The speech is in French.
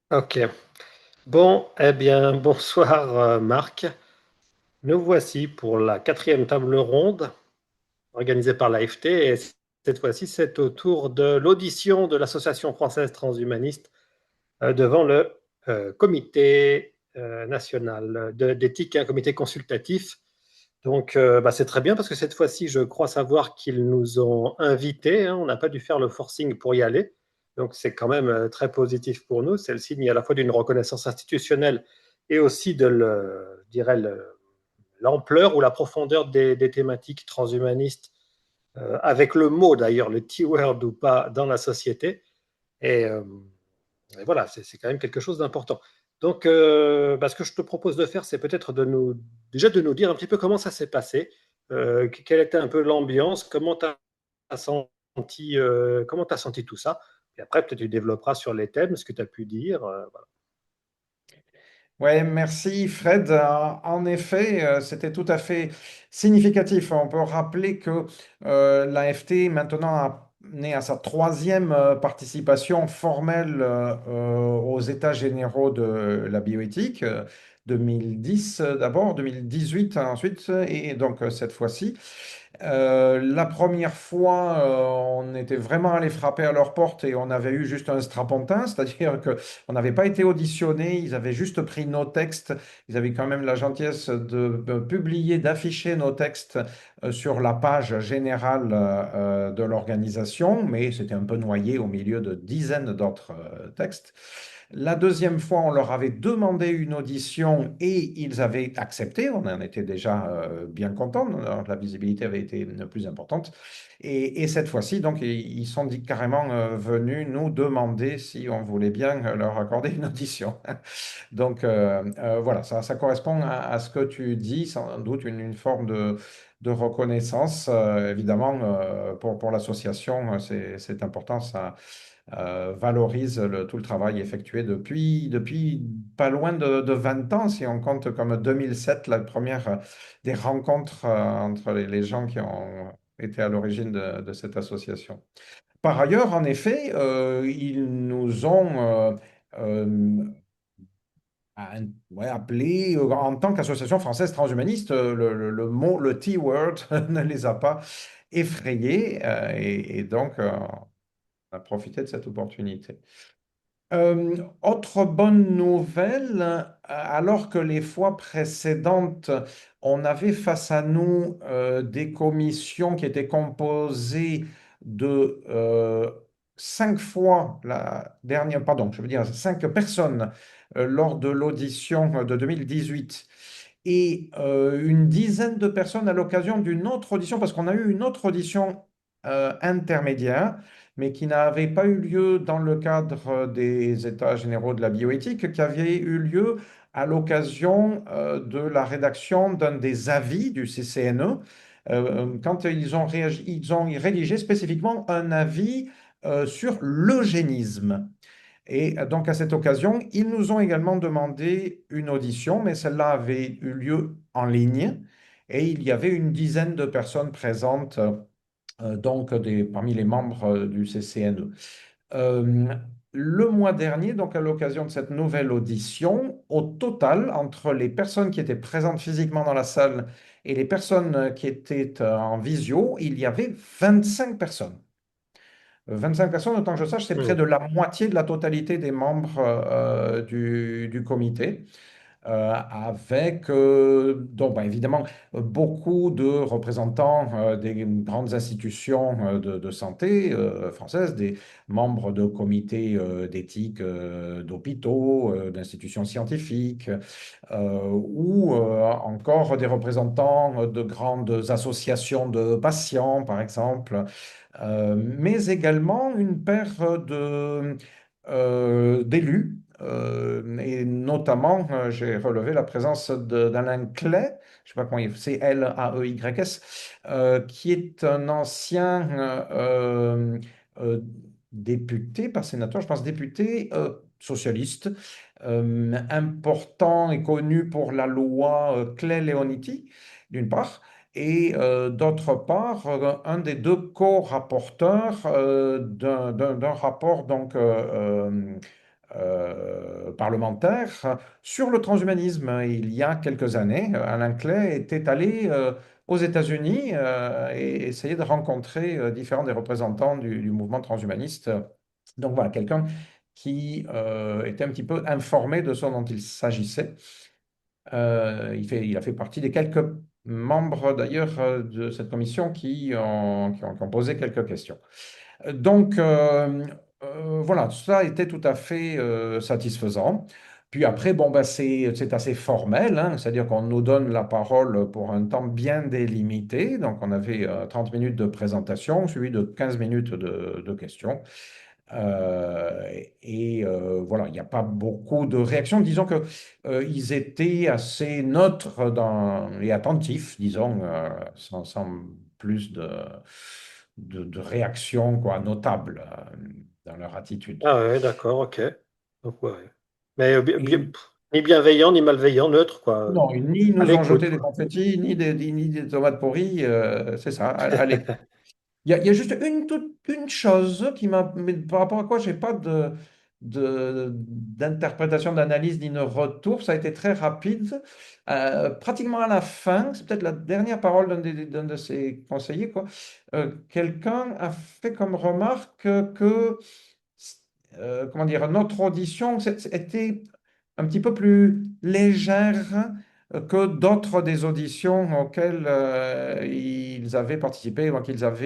Ok. Bon, eh bien, bonsoir Marc. Nous voici pour la quatrième table ronde organisée par l'AFT. Et cette fois-ci, c'est au tour de l'audition de l'Association française transhumaniste devant le comité national d'éthique, un comité consultatif. Donc, bah, c'est très bien parce que cette fois-ci, je crois savoir qu'ils nous ont invités, hein. On n'a pas dû faire le forcing pour y aller. Donc, c'est quand même très positif pour nous. C'est le signe à la fois d'une reconnaissance institutionnelle et aussi de je dirais l'ampleur ou la profondeur des thématiques transhumanistes, avec le mot d'ailleurs, le T-word ou pas, dans la société. Et, euh, et voilà, c'est quand même quelque chose d'important. Donc, bah, ce que je te propose de faire, c'est peut-être déjà de nous dire un petit peu comment ça s'est passé, quelle était un peu l'ambiance, comment tu as senti tout ça. Et après, peut-être tu développeras sur les thèmes, ce que tu as pu dire. Voilà. Ouais, merci Fred. En effet, c'était tout à fait significatif. On peut rappeler que l'AFT maintenant est à sa troisième participation formelle aux États généraux de la bioéthique. 2010 d'abord, 2018 ensuite, et donc cette fois-ci. La première fois, on était vraiment allé frapper à leur porte et on avait eu juste un strapontin, c'est-à-dire que on n'avait pas été auditionnés, ils avaient juste pris nos textes, ils avaient quand même la gentillesse de publier, d'afficher nos textes sur la page générale de l'organisation, mais c'était un peu noyé au milieu de dizaines d'autres textes. La deuxième fois, on leur avait demandé une audition et ils avaient accepté. On en était déjà bien contents. La visibilité avait été plus importante. Et cette fois-ci, donc, ils sont carrément venus nous demander si on voulait bien leur accorder une audition. Donc, voilà, ça correspond à ce que tu dis, sans doute une forme de reconnaissance. Évidemment, pour l'association, c'est important. Ça valorise tout le travail effectué depuis pas loin de 20 ans, si on compte comme 2007, la première des rencontres entre les gens qui ont été à l'origine de cette association. Par ailleurs, en effet, ils nous ont euh, ouais, appelé en tant qu'Association française transhumaniste, le mot, le T-word ne les a pas effrayés et donc on a profité de cette opportunité. Autre bonne nouvelle, alors que les fois précédentes, on avait face à nous des commissions qui étaient composées de 5 fois la dernière, pardon, je veux dire 5 personnes lors de l'audition de 2018 et une dizaine de personnes à l'occasion d'une autre audition, parce qu'on a eu une autre audition intermédiaire mais qui n'avait pas eu lieu dans le cadre des États généraux de la bioéthique, qui avait eu lieu à l'occasion de la rédaction d'un des avis du CCNE, quand ils ont rédigé spécifiquement un avis sur l'eugénisme. Et donc, à cette occasion, ils nous ont également demandé une audition, mais celle-là avait eu lieu en ligne et il y avait une dizaine de personnes présentes donc parmi les membres du CCNE. Euh, le mois dernier, donc à l'occasion de cette nouvelle audition, au total, entre les personnes qui étaient présentes physiquement dans la salle et les personnes qui étaient en visio, il y avait 25 personnes. 25 personnes, autant que je sache, c'est près Hmm. de la moitié de la totalité des membres du comité avec donc, bah, évidemment beaucoup de représentants des grandes institutions de santé françaises, des membres de comités d'éthique d'hôpitaux, d'institutions scientifiques, ou encore des représentants de grandes associations de patients, par exemple, mais également une paire d'élus et notamment, j'ai relevé la présence d'Alain Clay, je ne sais pas comment il c'est Laeys, qui est un ancien député, pas sénateur, je pense député socialiste, important et connu pour la loi Clay-Leonetti, d'une part, et d'autre part, un des deux co-rapporteurs d'un rapport donc parlementaire sur le transhumanisme. Il y a quelques années, Alain Clay était allé aux États-Unis et essayait de rencontrer différents des représentants du mouvement transhumaniste. Donc voilà, quelqu'un qui était un petit peu informé de ce dont il s'agissait. Il a fait partie des quelques membres d'ailleurs de cette commission qui ont posé quelques questions. Donc voilà, ça était tout à fait satisfaisant. Puis après, bon, ben, c'est assez formel, hein, c'est-à-dire qu'on nous donne la parole pour un temps bien délimité. Donc on avait 30 minutes de présentation, suivi de 15 minutes de questions. Voilà, il n'y a pas beaucoup de réactions. Disons que ils étaient assez neutres et attentifs, disons, sans plus de réactions quoi, notables dans leur attitude. Ah ouais, d'accord, ok. Donc, ouais. Mais Et ni bienveillant, ni malveillant, neutre, quoi. non, ni À nous ont l'écoute, jeté des quoi. confettis, ni des tomates pourries, c'est ça, allez. Il y a juste une chose mais par rapport à quoi j'ai pas d'interprétation, d'analyse ni de retour. Ça a été très rapide. Pratiquement à la fin, c'est peut-être la dernière parole d'un de ses conseillers, quoi. Quelqu'un a fait comme remarque que, comment dire, notre audition était un petit peu plus légère que d'autres des auditions auxquelles ils avaient participé ou qu'ils avaient